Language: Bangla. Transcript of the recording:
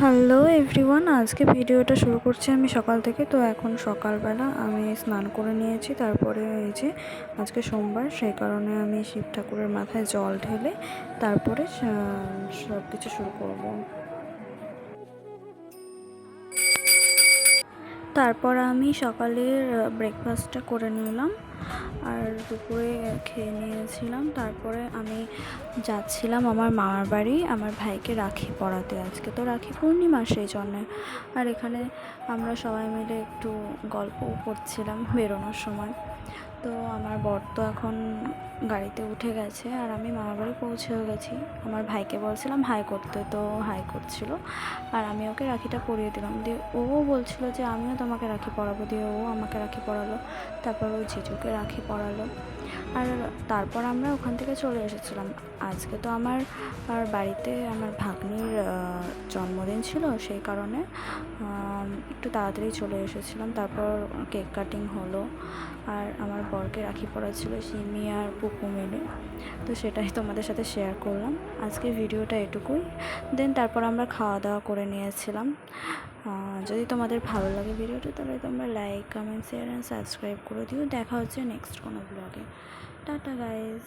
হ্যালো এভরিওয়ান, আজকে ভিডিওটা শুরু করছি আমি সকাল থেকে। তো এখন সকালবেলা আমি স্নান করে নিয়েছি। তারপরে এই যে আজকে সোমবার, সেই কারণে আমি শিব ঠাকুরের মাথায় জল ঢেলে তারপরে সব কিছু শুরু করব। তারপর আমি সকালের ব্রেকফাস্টটা করে নিলাম আর দুপুরে খেয়ে নিয়েছিলাম। তারপরে আমি যাচ্ছিলাম আমার মামার বাড়ি আমার ভাইকে রাখি পরাতে। আজকে তো রাখি পূর্ণিমা, সেই জন্যে। আর এখানে আমরা সবাই মিলে একটু গল্প করছিলাম বেরোনোর সময়। তো আমার বর তো এখন গাড়িতে উঠে গেছে আর আমি মামার বাড়ি পৌঁছেও গেছি। আমার ভাইকে বলছিলাম হাই করতে, তো হাই করছিল আর আমি ওকে রাখিটা পরিয়ে দিলাম। দিয়ে ও বলছিল যে আমিও তোমাকে রাখি পরাবো, দিয়ে ও আমাকে রাখি পরালো। তারপর ও জিজুকে রাখি পরালো। আর তারপর আমরা ওখান থেকে চলে এসেছিলাম। আজকে তো আমার বাড়িতে আমার ভাগ্নির জন্মদিন ছিল, সেই কারণে একটু তাড়াতাড়ি চলে এসেছিলাম। তারপর কেক কাটিং হলো আর আমার বরকে রাখি পরা ছিল সিমি আর পুপু মিলে। তো সেটাই তোমাদের সাথে শেয়ার করলাম। আজকে ভিডিওটা এটুকুই। দেন তারপর আমরা খাওয়া দাওয়া করে নিয়েছিলাম। যদি তোমাদের ভালো লাগে ভিডিওটা, তাহলে তোমরা like, comment, share and subscribe করে দিও। দেখা হচ্ছে নেক্সট কোনো ব্লগে। Tata guys.